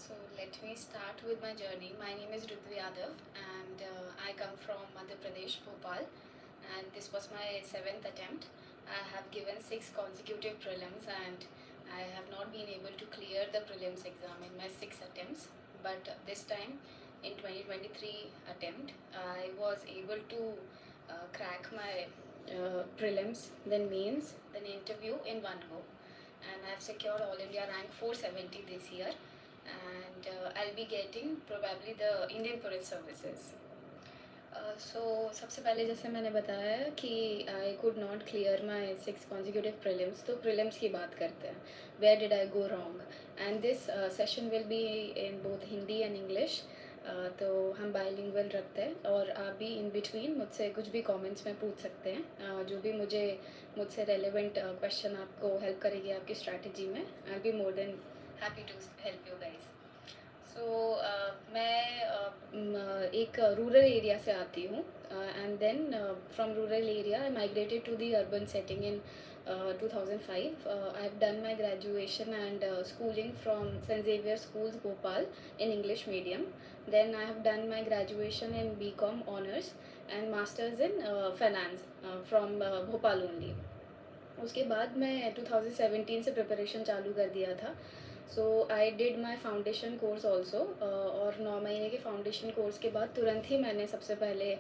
So let me start with my journey. My name is Ritu Yadav and I come from Madhya Pradesh, Bhopal, and this was my seventh attempt. I have given 6 consecutive prelims and I have not been able to clear the prelims exam in my 6 attempts. But this time in 2023 attempt, I was able to crack my prelims, then mains, then interview in one go. And I have secured All India rank 470 this year and I'll be getting probably the Indian Police Services. सो सबसे पहले जैसे मैंने बताया कि I could not clear my 6 consecutive prelims, तो prelims की बात करते हैं. Where did I go wrong, and this session will be in both Hindi and English. तो हम बाइलिंगुअल रखते हैं और आप भी इन बिटवीन मुझसे कुछ भी कमेंट्स में पूछ सकते हैं. जो भी मुझसे रेलेवेंट क्वेश्चन आपको हेल्प करेगी आपकी स्ट्रैटेजी में, I be more than happy to help you guys. So मैं एक रूरल एरिया से आती हूँ and then from rural area I migrated to the urban setting in 2005. I have done my graduation and schooling from St. Xavier Schools, Bhopal, in English medium. Then I have done my graduation in BCom honors and masters in finance from Bhopal only. उसके बाद मैं 2017 से preparation चालू कर दिया था. So I did my foundation course also, और 9 महीने के फाउंडेशन कोर्स के बाद तुरंत ही मैंने सबसे पहले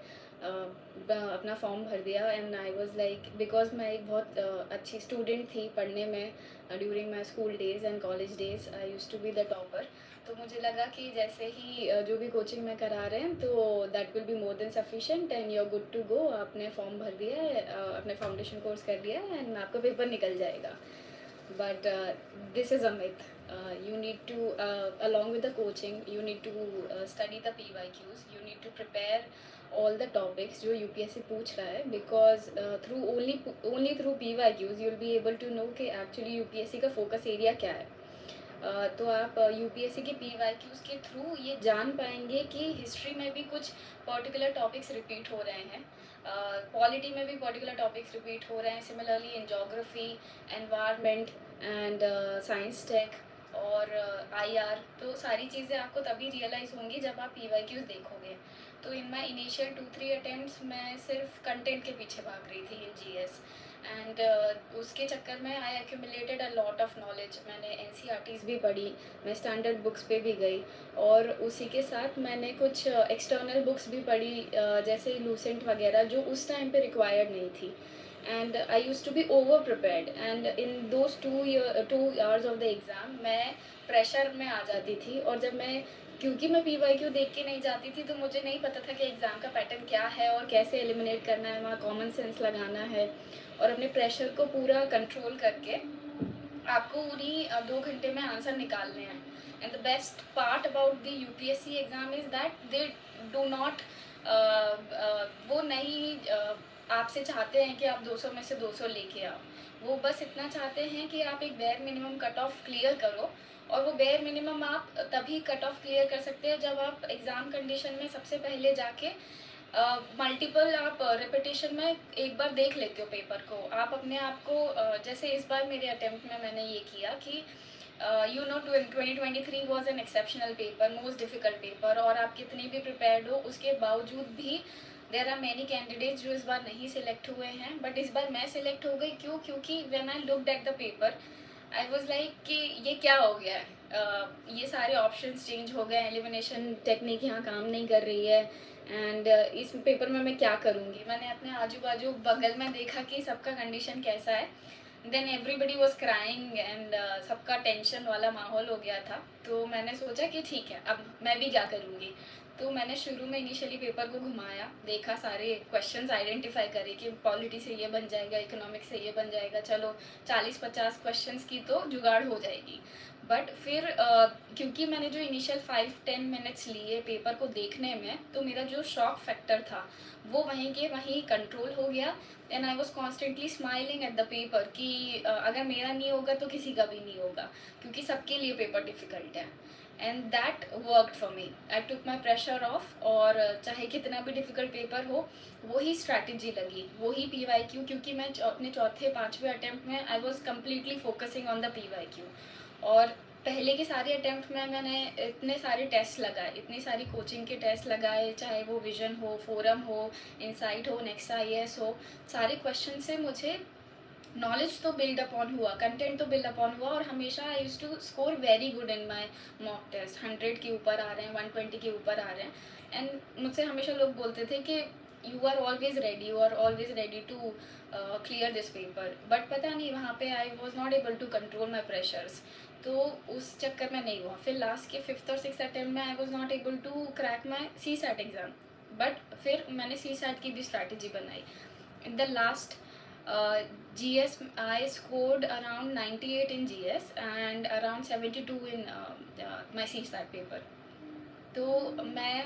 अपना फॉर्म भर दिया. And I was like, because मैं एक बहुत अच्छी स्टूडेंट थी पढ़ने में during my school days and college days. I use to be the topper. तो मुझे लगा कि जैसे ही जो भी कोचिंग में करा रहे हैं तो that will be more than sufficient and you are good to go. आपने फॉर्म भर दिया है, अपने फाउंडेशन कोर्स कर लिया है एंड आपका पेपर निकल जाएगा. But this is a myth. You need to, along with the coaching, you need to study the PYQs. You need to prepare all the topics जो UPSC पूछ रहा है, because through only through PYQs you'll be able to know कि actually UPSC का focus area क्या है. तो आप UPSC के PYQs के थ्रू ये जान पाएंगे कि हिस्ट्री में भी कुछ पर्टिकुलर टॉपिक्स रिपीट हो रहे हैं, पॉलिटी में भी पर्टिकुलर टॉपिक्स रिपीट हो रहे हैं, similarly in geography, environment and science tech और IR. तो सारी चीज़ें आपको तभी रियलाइज़ होंगी जब आप PYQs देखोगे. तो इन माई इनिशियल 2-3 अटैम्प्ट्स मैं सिर्फ कंटेंट के पीछे भाग रही थी इन GS एंड उसके चक्कर में I accumulated a lot of knowledge. मैंने NCERTs भी पढ़ी, मैं स्टैंडर्ड बुक्स पे भी गई और उसी के साथ मैंने कुछ एक्सटर्नल बुक्स भी पढ़ी, जैसे लूसेंट वगैरह, जो उस टाइम पे रिक्वायर्ड नहीं थी. And I use to be over prepared and in those 2 hours of the exam मैं प्रेशर में आ जाती थी. और जब मैं, क्योंकि मैं PYQ देख के नहीं जाती थी तो मुझे नहीं पता था कि एग्ज़ाम का पैटर्न क्या है और कैसे एलिमिनेट करना है, वहाँ कॉमन सेंस लगाना है और अपने प्रेशर को पूरा कंट्रोल करके आपको उन्हीं 2 घंटे में आंसर निकालने हैं. And the best part about the UPSC exam is that they do not, वो नहीं आपसे चाहते हैं कि आप 200 में से 200 लेके आओ. वो बस इतना चाहते हैं कि आप एक bare minimum cut off clear करो, और वो बेयर मिनिमम आप तभी कट ऑफ क्लियर कर सकते हैं जब आप एग्ज़ाम कंडीशन में सबसे पहले जाके मल्टीपल आप रिपीटेशन में एक बार देख लेते हो पेपर को. आप अपने आप को जैसे इस बार मेरे अटेम्प्ट में मैंने ये किया कि 2023 was an exceptional paper, most difficult paper, और आप कितनी भी प्रिपेयर्ड हो उसके बावजूद भी देर आर मैनी कैंडिडेट्स जो इस बार नहीं सिलेक्ट हुए हैं. बट इस बार मैं सिलेक्ट हो गई. क्यों? क्योंकि when I looked at the paper I was like कि ये क्या हो गया है, ये सारे ऑप्शंस चेंज हो गए, एलिमिनेशन टेक्निक यहाँ काम नहीं कर रही है एंड इस पेपर में मैं क्या करूँगी. मैंने अपने आजू बाजू बगल में देखा कि सबका कंडीशन कैसा है. Then everybody was crying and सबका टेंशन वाला माहौल हो गया था. तो मैंने सोचा कि ठीक है, अब मैं भी क्या करूँगी. तो मैंने शुरू में इनिशियली पेपर को घुमाया, देखा, सारे क्वेश्चंस आइडेंटिफाई करे कि पॉलिटी से ये बन जाएगा, इकोनॉमिक्स से ये बन जाएगा, चलो 40-50 क्वेश्चंस की तो जुगाड़ हो जाएगी. बट फिर क्योंकि मैंने जो इनिशियल 5-10 मिनट्स लिए पेपर को देखने में, तो मेरा जो शॉक फैक्टर था वो वहीं के वहीं कंट्रोल हो गया. And I was constantly smiling at the paper कि अगर मेरा नहीं होगा तो किसी का भी नहीं होगा, क्योंकि सबके लिए पेपर डिफ़िकल्ट है. And that worked for me. I took my pressure of, और चाहे कितना भी डिफ़िकल्ट पेपर हो, वही स्ट्रैटेजी लगी, वही PYQ. क्योंकि मैं अपने 4थे 5वें अटैम्प्ट में I was completely focusing on the PYQ. और पहले के सारे अटेम्प्ट में मैंने इतने सारे टेस्ट लगाए, इतनी सारी कोचिंग के टेस्ट लगाए, चाहे वो विजन हो, फोरम हो, इनसाइट हो, नेक्स्ट IAS हो, सारे क्वेश्चन से मुझे नॉलेज तो बिल्ड अपॉन हुआ, कंटेंट तो बिल्ड अपॉन हुआ, और हमेशा I use to score very good in my mock test. 100 के ऊपर आ रहे हैं, 120 के ऊपर आ रहे हैं, एंड मुझसे हमेशा लोग बोलते थे कि you are always ready to clear this paper, but पता नहीं वहाँ पे I was not able to control my pressures, तो उस चक्कर में नहीं हुआ। फिर लास्ट के 5th और 6th अटेम्प्ट में I was not able to crack my CSAT exam, but फिर मैंने CSAT की भी स्ट्रैटेजी बनाई। In the last GS I scored around 98 in GS and around 72 in my CSAT paper. तो मैं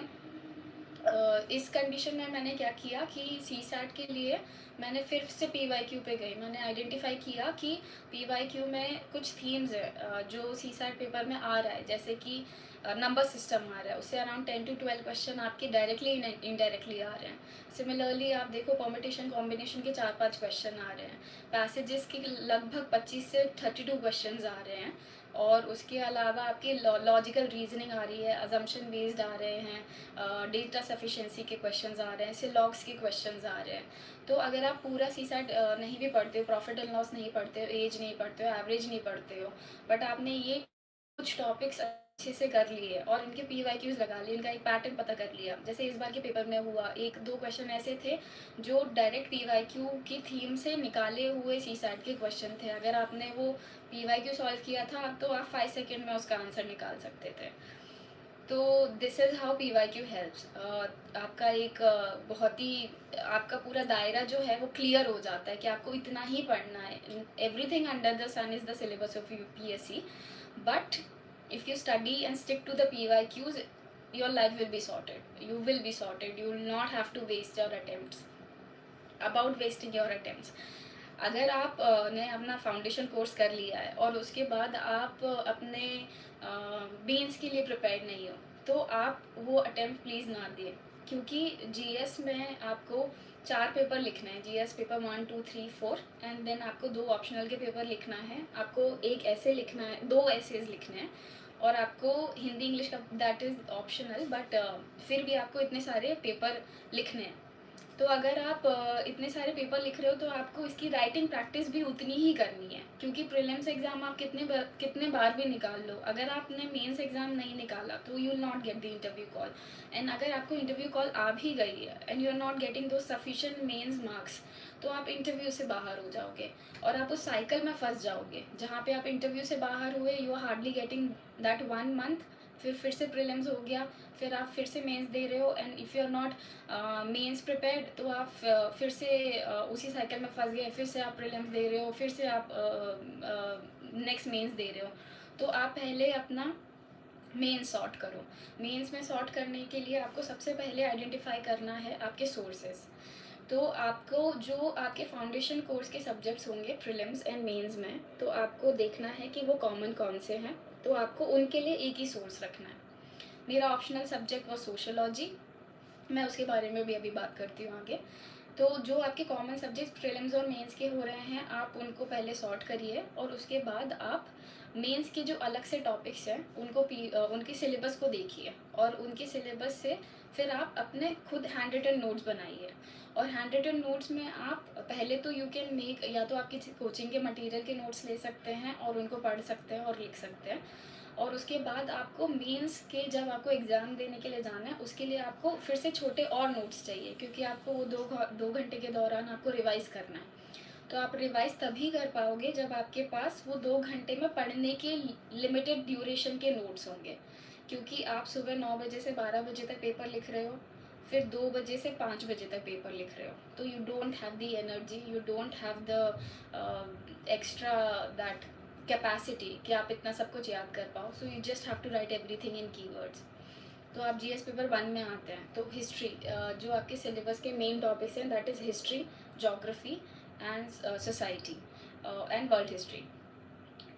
इस कंडीशन में मैंने क्या किया कि CSAT के लिए मैंने फिर से PYQ पे गई। मैंने आइडेंटिफाई किया कि PYQ में कुछ थीम्स है जो CSAT पेपर में आ रहा है, जैसे कि नंबर सिस्टम आ रहा है, उससे अराउंड 10 to 12 क्वेश्चन आपके डायरेक्टली इनडायरेक्टली आ रहे हैं। सिमिलरली आप देखो परमिटेशन कॉम्बिनेशन के 4-5 क्वेश्चन आ रहे हैं, पैसेजेस के लगभग 25 से 32 क्वेश्चन आ रहे हैं, और उसके अलावा आपकी लॉजिकल रीजनिंग आ रही है, अजम्पशन बेस्ड आ रहे हैं, डेटा सफिशिएंसी के क्वेश्चंस आ रहे हैं, सिलॉग्स के क्वेश्चंस आ रहे हैं। तो अगर आप पूरा CSAT नहीं भी पढ़ते हो, प्रॉफिट एंड लॉस नहीं पढ़ते हो, एज नहीं पढ़ते हो, एवरेज नहीं पढ़ते हो, बट आपने ये कुछ टॉपिक्स अच्छे से कर लिए और इनके PYQs लगा लिए, इनका एक पैटर्न पता कर लिया, जैसे इस बार के पेपर में हुआ, 1-2 क्वेश्चन ऐसे थे जो डायरेक्ट PYQ की थीम से निकाले हुए CSAT के क्वेश्चन थे। अगर आपने वो PYQ सॉल्व किया था तो आप 5 सेकेंड में उसका आंसर निकाल सकते थे। तो this is how PYQ helps. आपका एक बहुत ही आपका पूरा दायरा जो है वो क्लियर हो जाता है कि आपको इतना ही पढ़ना है। Everything under the sun is the syllabus of UPSC, but if you study and stick to the PYQs, your life will be sorted. You will be sorted. You will not have to waste your attempts. About wasting your attempts, अगर आप ने अपना foundation course कर लिया है और उसके बाद आप अपने मेंस के लिए प्रिपेयर्ड नहीं हो, तो आप वो अटेम्प्ट प्लीज़ ना दिए, क्योंकि GS में आपको 4 पेपर लिखना है, GS पेपर 1, 2, 3, 4, एंड देन आपको 2 ऑप्शनल के पेपर लिखना है, आपको एक ऐसे लिखना है, 2 ऐसेज लिखने हैं, और आपको हिंदी इंग्लिश का दैट इज़ ऑप्शनल, बट फिर भी आपको इतने सारे पेपर लिखने हैं। तो अगर आप इतने सारे पेपर लिख रहे हो तो आपको इसकी राइटिंग प्रैक्टिस भी उतनी ही करनी है, क्योंकि प्रीलिम्स एग्ज़ाम आप कितने बार भी निकाल लो, अगर आपने मेंस एग्ज़ाम नहीं निकाला तो you will not get the interview call, and अगर आपको इंटरव्यू कॉल आ भी गई है and you are not getting दो सफिशिएंट मेंस मार्क्स, तो आप इंटरव्यू से बाहर हो जाओगे और आप उस साइकिल में फंस जाओगे जहाँ पे आप इंटरव्यू से बाहर हुए, you are hardly getting that 1 month, फिर से प्रीलिम्स हो गया, फिर आप फिर से मेंस दे रहे हो, and if you are not mains prepared तो आप फिर से उसी साइकिल में फंस गए, फिर से आप प्रीलिम्स दे रहे हो, फिर से आप नेक्स्ट मेंस दे रहे हो। तो आप पहले अपना मेंस सॉर्ट करो। मेंस में सॉर्ट करने के लिए आपको सबसे पहले आइडेंटिफाई करना है आपके सोर्सेज। तो आपको जो आपके फाउंडेशन कोर्स के सब्जेक्ट्स होंगे प्रीलिम्स एंड मेंस में, तो आपको देखना है कि वो कॉमन कौन से हैं, तो आपको उनके लिए एक ही सोर्स रखना है। मेरा ऑप्शनल सब्जेक्ट वो सोशोलॉजी, मैं उसके बारे में भी अभी बात करती हूँ आगे। तो जो आपके कॉमन सब्जेक्ट्स प्रीलिम्स और मेंस के हो रहे हैं, आप उनको पहले सॉर्ट करिए, और उसके बाद आप मेंस के जो अलग से टॉपिक्स हैं उनको उनके सिलेबस को देखिए, और उनके सिलेबस से फिर आप अपने खुद हैंड रिटन नोट्स बनाइए। और हैंड रिटन नोट्स में आप पहले तो यू कैन मेक, या तो आप किसी कोचिंग के मटेरियल के नोट्स ले सकते हैं और उनको पढ़ सकते हैं और लिख सकते हैं, और उसके बाद आपको मेंस के जब आपको एग्ज़ाम देने के लिए जाना है उसके लिए आपको फिर से छोटे और नोट्स चाहिए, क्योंकि आपको वो 2 घंटे के दौरान आपको रिवाइज़ करना है। तो आप रिवाइज़ तभी कर पाओगे जब आपके पास वो 2 घंटे में पढ़ने के लिमिटेड ड्यूरेशन के नोट्स होंगे, क्योंकि आप सुबह 9 बजे से 12 बजे तक पेपर लिख रहे हो, फिर 2 बजे से 5 बजे तक पेपर लिख रहे हो, तो you don't have the energy, you don't have the extra that capacity कि आप इतना सब कुछ याद कर पाओ। So you just have to write everything in keywords. तो आप GS पेपर 1 में आते हैं, तो हिस्ट्री जो आपके सिलेबस के मेन टॉपिक्स हैं that is history, geography and society and world history.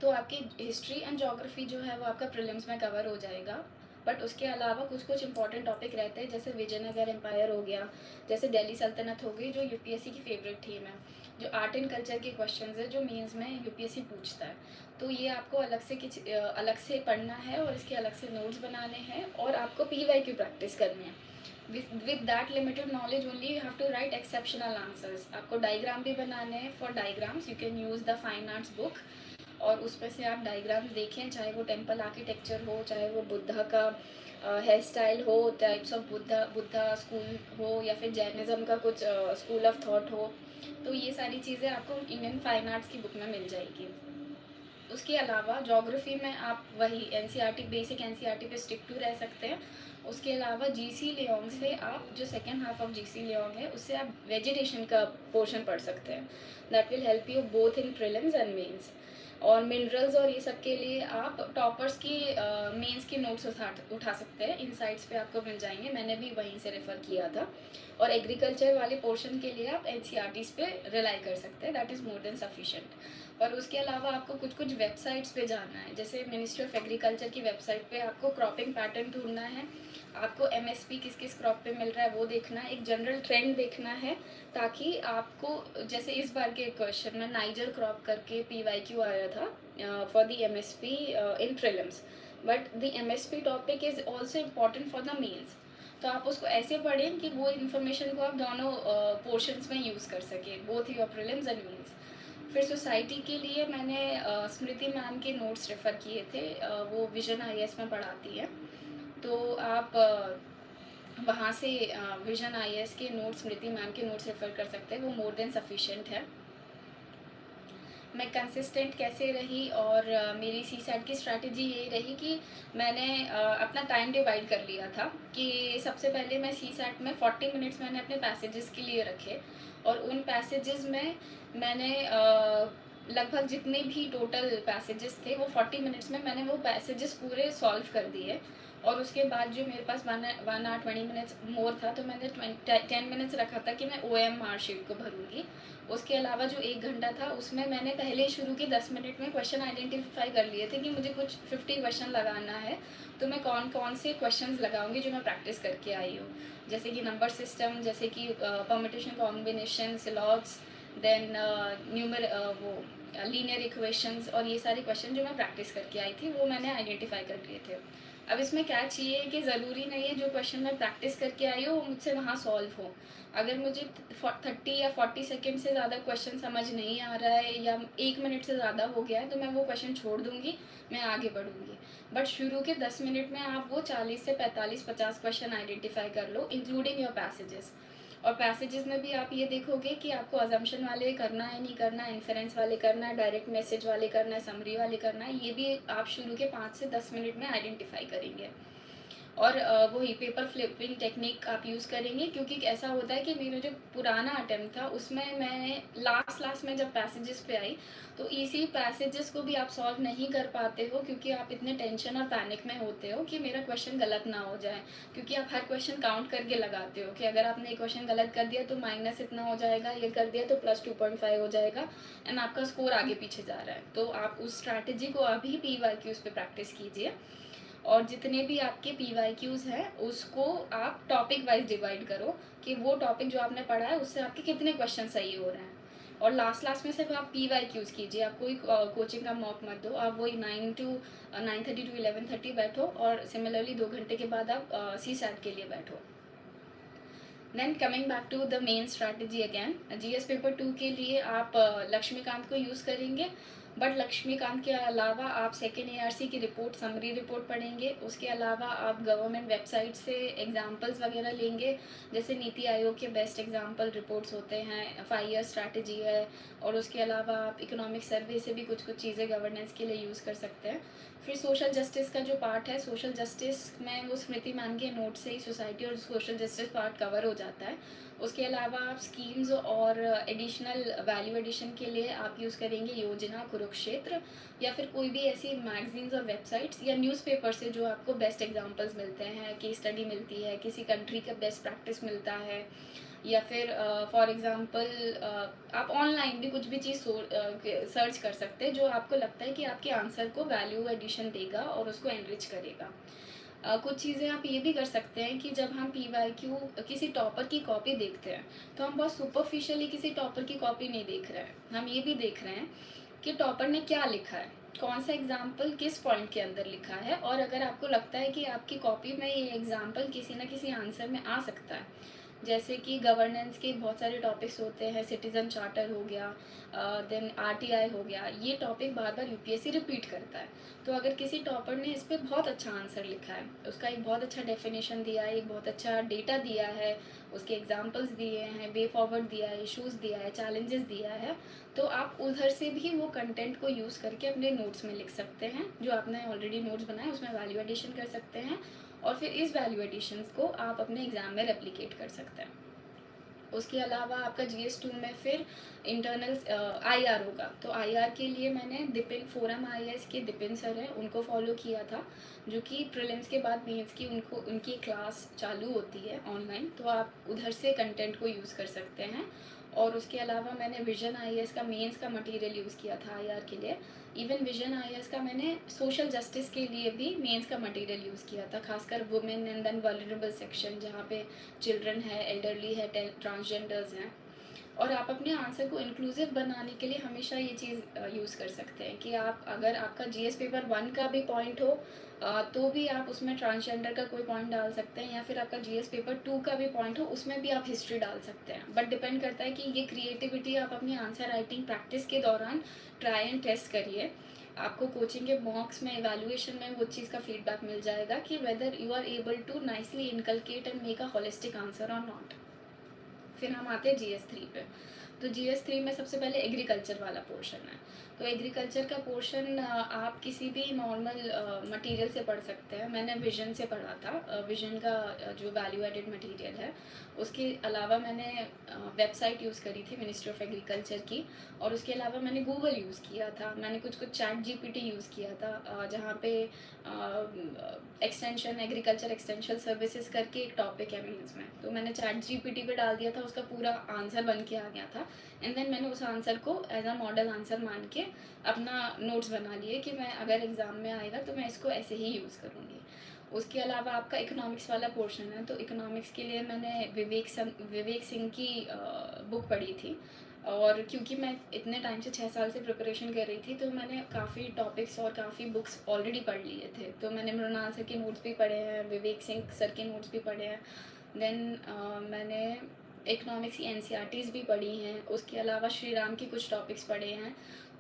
तो आपकी हिस्ट्री एंड जोग्राफी जो है वो आपका प्रीलिम्स में कवर हो जाएगा, बट उसके अलावा कुछ कुछ इंपॉर्टेंट टॉपिक रहते हैं, जैसे विजयनगर एम्पायर हो गया, जैसे दिल्ली सल्तनत हो गई जो UPSC की फेवरेट थीम है, जो आर्ट एंड कल्चर के क्वेश्चंस है जो मेंस में यूपीएससी पूछता है। तो ये आपको अलग से पढ़ना है और इसके अलग से नोट्स बनाने हैं और आपको पीवाईक्यू प्रैक्टिस करनी है। with that limited knowledge only you have to write exceptional answers। आपको डायग्राम भी बनाने हैं। For diagrams you can use the fine arts book और उस पर से आप डायग्राम्स देखें, चाहे वो टेम्पल आर्किटेक्चर हो, चाहे वो बुद्धा का हेयर स्टाइल हो, टाइप्स ऑफ बुद्धा स्कूल हो, या फिर जैनिज़्म का कुछ स्कूल ऑफ थॉट हो। तो ये सारी चीज़ें आपको इंडियन फाइन आर्ट्स की बुक में मिल जाएगी। उसके अलावा ज्योग्राफी में आप वही एनसीईआरटी, बेसिक एनसीईआरटी पे स्टिक टू रह सकते हैं। उसके अलावा जीसी लियोंग से आप जो second half of GC Leong है उससे आप वेजिटेशन का पोर्शन पढ़ सकते हैं। That will help you both in prelims and mains. और मिनरल्स और ये सब के लिए आप टॉपर्स की मेंस के नोट्स उठा सकते हैं। इनसाइट्स पे आपको मिल जाएंगे, मैंने भी वहीं से रेफ़र किया था। और एग्रीकल्चर वाले पोर्शन के लिए आप एनसीईआरटीज़ पे रिलाई कर सकते हैं, that is more than sufficient. और उसके अलावा आपको कुछ कुछ वेबसाइट्स पे जाना है, जैसे मिनिस्ट्री ऑफ एग्रीकल्चर की वेबसाइट पे आपको क्रॉपिंग पैटर्न ढूंढना है, आपको एमएसपी किस किस क्रॉप पे मिल रहा है वो देखना है, एक जनरल ट्रेंड देखना है, ताकि आपको जैसे इस बार के क्वेश्चन में नाइजर क्रॉप करके पीवाईक्यू आया था for the MSP in prelims, but the MSP topic is also important for the mains. तो आप उसको ऐसे पढ़ें कि वो इन्फॉर्मेशन को आप दोनों पोर्शंस में यूज़ कर सकें, both your prelims and mains. फिर सोसाइटी के लिए मैंने स्मृति मैम के नोट्स रेफ़र किए थे, वो विजन आईएएस में पढ़ाती है। तो आप वहाँ से विजन आईएएस के नोट्स, स्मृति मैम के नोट्स रेफ़र कर सकते हैं, वो मोर देन सफिशिएंट है। मैं कंसिस्टेंट कैसे रही और मेरी सीसैट की स्ट्रैटेजी ये रही कि मैंने अपना टाइम डिवाइड कर लिया था कि सबसे पहले मैं सीसैट में 40 मिनट्स मैंने अपने पैसेजेस के लिए रखे और उन पैसेजेस में मैंने लगभग जितने भी टोटल पैसेजेस थे वो 40 मिनट्स में मैंने वो पैसेजेस पूरे सॉल्व कर दिए। और उसके बाद जो मेरे पास 1 आवर 20 मिनट्स मोर था तो मैंने 10 मिनट्स रखा था कि मैं OM मार्कशीट को भरूंगी। उसके अलावा जो 1 घंटा था उसमें मैंने पहले शुरू के 10 मिनट में क्वेश्चन आइडेंटिफाई कर लिए थे कि मुझे कुछ 50 क्वेश्चन लगाना है, तो मैं कौन कौन से क्वेश्चंस लगाऊंगी जो मैं प्रैक्टिस करके आई हूँ, जैसे कि नंबर सिस्टम, जैसे कि परम्यूटेशन कॉम्बिनेशन, लॉग्स, देन वो लीनियर इक्वेशंस, और ये सारे क्वेश्चन जो मैं प्रैक्टिस करके आई थी वो मैंने आइडेंटिफाई कर लिए थे। अब इसमें क्या चाहिए कि ज़रूरी नहीं है जो क्वेश्चन मैं प्रैक्टिस करके आई हूँ वो मुझसे वहाँ सॉल्व हो। अगर मुझे 30 या 40 सेकेंड से ज़्यादा क्वेश्चन समझ नहीं आ रहा है या 1 मिनट से ज़्यादा हो गया है तो मैं वो क्वेश्चन छोड़ दूँगी, मैं आगे बढ़ूँगी। बट शुरू के 10 मिनट में आप वो 40 से 45-50 क्वेश्चन आइडेंटिफाई कर लो, इंक्लूडिंग योर पैसेजेस। और पैसेजेस में भी आप ये देखोगे कि आपको अजम्पशन वाले करना है, नहीं करना है, इन्फरेंस वाले करना है, डायरेक्ट मैसेज वाले करना है, समरी वाले करना है, ये भी आप शुरू के 5 से 10 मिनट में आइडेंटिफाई करेंगे। और वही पेपर फ्लिपिंग टेक्निक आप यूज़ करेंगे, क्योंकि ऐसा होता है कि मेरा जो पुराना अटेम्प्ट था उसमें मैं लास्ट में जब पैसेजेस पे आई तो इसी पैसेजेस को भी आप सॉल्व नहीं कर पाते हो, क्योंकि आप इतने टेंशन और पैनिक में होते हो कि मेरा क्वेश्चन गलत ना हो जाए, क्योंकि आप हर क्वेश्चन काउंट करके लगाते हो कि अगर आपने एक क्वेश्चन गलत कर दिया तो माइनस इतना हो जाएगा, ये कर दिया तो प्लस 2.5 हो जाएगा, एंड आपका स्कोर आगे पीछे जा रहा है। तो आप उस स्ट्रैटेजी को अभी पीवाईक्यूज़ पे प्रैक्टिस कीजिए, और जितने भी आपके पीवाईक्यूज़ हैं उसको आप टॉपिक वाइज डिवाइड करो कि वो टॉपिक जो आपने पढ़ा है उससे आपके कितने क्वेश्चन सही हो रहे हैं। और लास्ट में सिर्फ आप पीवाईक्यूज़ कीजिए, आप कोई कोचिंग का मौक मत दो, आप वही 9:30 to 11:30 बैठो और सिमिलरली 2 घंटे के बाद आप सीसैट के लिए बैठो। Then coming back to the main strategy again, GS paper 2 के लिए आप लक्ष्मीकांत को यूज़ करेंगे, बट लक्ष्मीकांत के अलावा आप सेकेंड ARC की रिपोर्ट, समरी रिपोर्ट पढ़ेंगे। उसके अलावा आप गवर्नमेंट वेबसाइट से एग्जांपल्स वगैरह लेंगे, जैसे नीति आयोग के बेस्ट एग्जांपल रिपोर्ट्स होते हैं, 5 ईयर स्ट्रैटेजी है, और उसके अलावा आप इकोनॉमिक सर्वे से भी कुछ चीज़ें गवर्नेंस के लिए यूज़ कर सकते हैं। फिर सोशल जस्टिस का जो पार्ट है, सोशल जस्टिस में वो स्मृति मैम के नोट से ही सोसाइटी और सोशल जस्टिस पार्ट कवर हो जाता है। उसके अलावा आप स्कीम्स और एडिशनल वैल्यू एडिशन के लिए आप यूज़ करेंगे योजना, कुरुक्षेत्र, या फिर कोई भी ऐसी मैगजीन्स और वेबसाइट्स या न्यूज़पेपर से जो आपको बेस्ट एग्जांपल्स मिलते हैं, केस स्टडी मिलती है, किसी कंट्री का बेस्ट प्रैक्टिस मिलता है, या फिर फॉर एग्ज़ाम्पल आप ऑनलाइन भी कुछ भी चीज़ सर्च कर सकते हैं जो आपको लगता है कि आपके आंसर को वैल्यू एडिशन देगा और उसको एनरिच करेगा। कुछ चीज़ें आप ये भी कर सकते हैं कि जब हम पीवाईक्यू किसी टॉपर की कॉपी देखते हैं, तो हम बहुत सुपरफिशियली किसी टॉपर की कॉपी नहीं देख रहे हैं। हम ये भी देख रहे हैं कि टॉपर ने क्या लिखा है, कौन सा एग्जाम्पल किस पॉइंट के अंदर लिखा है, और अगर आपको लगता है कि आपकी कॉपी में ये एग्जाम्पल किसी न किसी आंसर में आ सकता है, जैसे कि गवर्नेंस के बहुत सारे टॉपिक्स होते हैं, सिटीज़न चार्टर हो गया, देन आरटीआई हो गया, ये टॉपिक बार बार यूपीएससी रिपीट करता है। तो अगर किसी टॉपर ने इस पर बहुत अच्छा आंसर लिखा है, उसका एक बहुत अच्छा डेफिनेशन दिया है, एक बहुत अच्छा डेटा दिया है, उसके एग्जाम्पल्स दिए हैं, वे फॉरवर्ड दिया है, इशूज़ दिया है, चैलेंजेस दिया है, तो आप उधर से भी वो कंटेंट को यूज़ करके अपने नोट्स में लिख सकते हैं। जो आपने ऑलरेडी नोट्स बनाए उसमें वैल्यू एडिशन कर सकते हैं, और फिर इस वैल्यू एडिशंस को आप अपने एग्ज़ाम में रेप्लिकेट कर सकते हैं। उसके अलावा आपका GS2 में फिर इंटरनल IR होगा। तो IR के लिए मैंने दिपिन फोरम IAS के दिपिन सर हैं, उनको फॉलो किया था, जो कि प्रीलिम्स के बाद मेंस की उनकी क्लास चालू होती है ऑनलाइन, तो आप उधर से कंटेंट को यूज़ कर सकते हैं। और उसके अलावा मैंने विजन IAS का मेंस का मटेरियल यूज़ किया था IR के लिए। इवन विजन IAS का मैंने सोशल जस्टिस के लिए भी मेंस का मटेरियल यूज़ किया था, खासकर women and then vulnerable section, जहाँ पे चिल्ड्रन है, एल्डरली है, ट्रांसजेंडर्स हैं। और आप अपने आंसर को इंक्लूसिव बनाने के लिए हमेशा ये चीज़ यूज़ कर सकते हैं कि आप अगर आपका GS पेपर 1 का भी पॉइंट हो, तो भी आप उसमें ट्रांसजेंडर का कोई पॉइंट डाल सकते हैं, या फिर आपका GS पेपर 2 का भी पॉइंट हो, उसमें भी आप हिस्ट्री डाल सकते हैं। बट डिपेंड करता है कि ये क्रिएटिविटी आप अपनी आंसर राइटिंग प्रैक्टिस के दौरान ट्राई एंड टेस्ट करिए। आपको कोचिंग के मॉक्स में, इवैल्यूएशन में वो चीज़ का फीडबैक मिल जाएगा कि whether you are able to nicely inculcate and make a holistic answer और नॉट। फिर हम आते हैं GS3 पे। तो GS3 में सबसे पहले एग्रीकल्चर वाला पोर्शन है। तो एग्रीकल्चर का पोर्शन आप किसी भी नॉर्मल मटेरियल से पढ़ सकते हैं। मैंने विजन से पढ़ा था, विजन का जो वैल्यू एडेड मटेरियल है। उसके अलावा मैंने वेबसाइट यूज़ करी थी मिनिस्ट्री ऑफ एग्रीकल्चर की, और उसके अलावा मैंने गूगल यूज़ किया था। मैंने कुछ चैट GPT यूज़ किया था, जहाँ पे एक्सटेंशन एग्रीकल्चर एक्सटेंशन सर्विसेज करके एक टॉपिक है मीन्स में, तो मैंने चैट GPT पे डाल दिया था, उसका पूरा आंसर बन के आ गया था। एंड देन मैंने उस आंसर को एज अ मॉडल आंसर मान के अपना नोट्स बना लिए कि मैं अगर एग्ज़ाम में आएगा तो मैं इसको ऐसे ही यूज़ करूँगी। उसके अलावा आपका इकोनॉमिक्स वाला पोर्शन है, तो इकोनॉमिक्स के लिए मैंने विवेक सिंह की बुक पढ़ी थी। और क्योंकि मैं इतने टाइम से 6 साल से प्रिपरेशन कर रही थी, तो मैंने काफ़ी टॉपिक्स और काफ़ी बुक्स ऑलरेडी पढ़ लिए थे। तो मैंने मृणाल सर के नोट्स भी पढ़े हैं, विवेक सिंह सर के नोट्स भी पढ़े हैं। देन मैंने इकोनॉमिक्स की NCERTs भी पढ़ी हैं। उसके अलावा श्री राम की कुछ टॉपिक्स पढ़े हैं।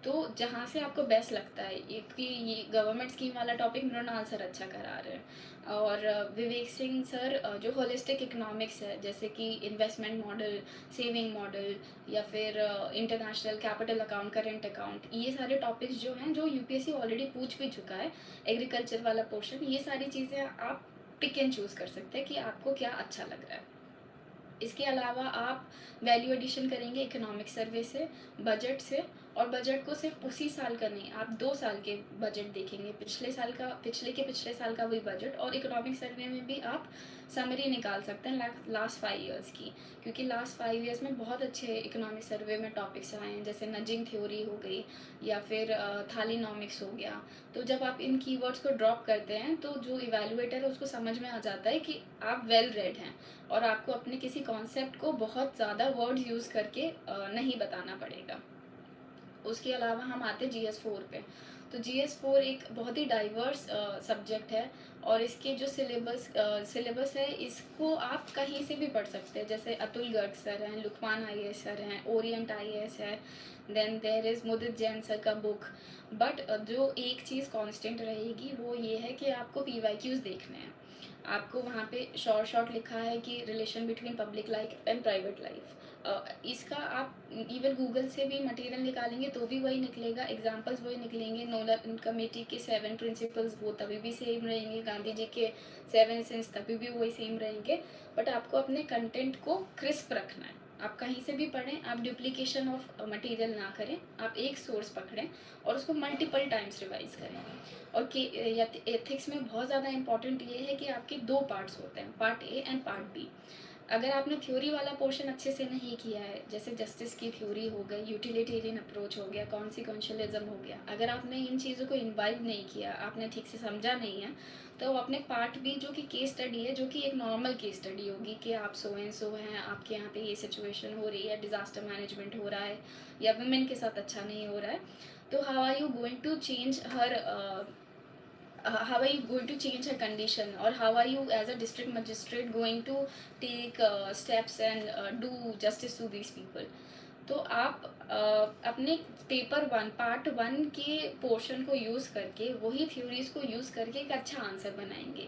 तो जहाँ से आपको बेस्ट लगता है, एक कि ये गवर्नमेंट स्कीम वाला टॉपिक मृणाल सर अच्छा करा रहे हैं, और विवेक सिंह सर जो होलिस्टिक इकोनॉमिक्स है, जैसे कि इन्वेस्टमेंट मॉडल, सेविंग मॉडल, या फिर international capital account, current account, ये सारे टॉपिक्स जो हैं, जो UPSC ऑलरेडी पूछ भी चुका है। एग्रीकल्चर वाला पोर्शन, ये सारी चीज़ें आप पिक एंड चूज़ कर सकते हैं कि आपको क्या अच्छा लग रहा है। इसके अलावा आप वैल्यू एडिशन करेंगे इकोनॉमिक सर्वे से, बजट से, और बजट को सिर्फ उसी साल का नहीं, आप 2 साल के बजट देखेंगे, पिछले साल का, पिछले साल का वही बजट, और इकोनॉमिक सर्वे में भी आप समरी निकाल सकते हैं लास्ट 5 ईयर्स की, क्योंकि लास्ट 5 ईयर्स में बहुत अच्छे इकोनॉमिक सर्वे में टॉपिक्स आए हैं, जैसे नजिंग थ्योरी हो गई, या फिर थालीनॉमिक्स हो गया। तो जब आप इन कीवर्ड्स को ड्रॉप करते हैं, तो जो इवैल्यूएटर है उसको समझ में आ जाता है कि आप वेल रेड हैं, और आपको अपने किसी कॉन्सेप्ट को बहुत ज़्यादा वर्ड्स यूज़ करके नहीं बताना पड़ेगा। उसके अलावा हम आते हैं GS4 पे। तो GS4 एक बहुत ही डाइवर्स सब्जेक्ट है, और इसके जो सिलेबस है, इसको आप कहीं से भी पढ़ सकते हैं। जैसे अतुल गर्ग सर हैं, लुकमान IAS सर हैं, ओरिएंट IAS है, then there is Mudit Jain sir का बुक। बट जो एक चीज़ कांस्टेंट रहेगी वो ये है कि आपको PYQs देखने हैं। आपको वहाँ पे शॉर्ट लिखा है कि relation between public life and private life. इसका आप इवन गूगल से भी मटेरियल निकालेंगे तो भी वही निकलेगा, एग्जांपल्स वही निकलेंगे। नोलन कमेटी के 7 प्रिंसिपल्स वो तभी भी सेम रहेंगे, गांधी जी के 7 सेंस तभी भी वही सेम रहेंगे। बट आपको अपने कंटेंट को क्रिस्प रखना है। आप कहीं से भी पढ़ें, आप डुप्लीकेशन ऑफ मटेरियल ना करें, आप एक सोर्स पकड़ें और उसको मल्टीपल टाइम्स रिवाइज करें। और कि एथिक्स में बहुत ज़्यादा इंपॉर्टेंट ये है कि आपके 2 पार्ट्स होते हैं, part A and part B। अगर आपने थ्योरी वाला पोर्शन अच्छे से नहीं किया है, जैसे जस्टिस की थ्योरी हो गई, यूटिलिटेरियन अप्रोच हो गया, कॉन्सिक्वेंशियलिज्म हो गया, अगर आपने इन चीज़ों को इम्बाइब नहीं किया, आपने ठीक से समझा नहीं है, तो अपने पार्ट बी जो कि केस स्टडी है, जो कि एक नॉर्मल केस स्टडी होगी कि आप सो एंड सो हैं, आपके यहाँ पे ये सिचुएशन हो रही है, डिज़ास्टर मैनेजमेंट हो रहा है या वुमेन के साथ अच्छा नहीं हो रहा है, तो how are you going to change her how are you going to change her condition, or how are you as a district magistrate going to take steps and do justice to these people. तो आप अपने paper one part one के portion को use करके वही theories को use करके एक अच्छा आंसर बनाएंगे.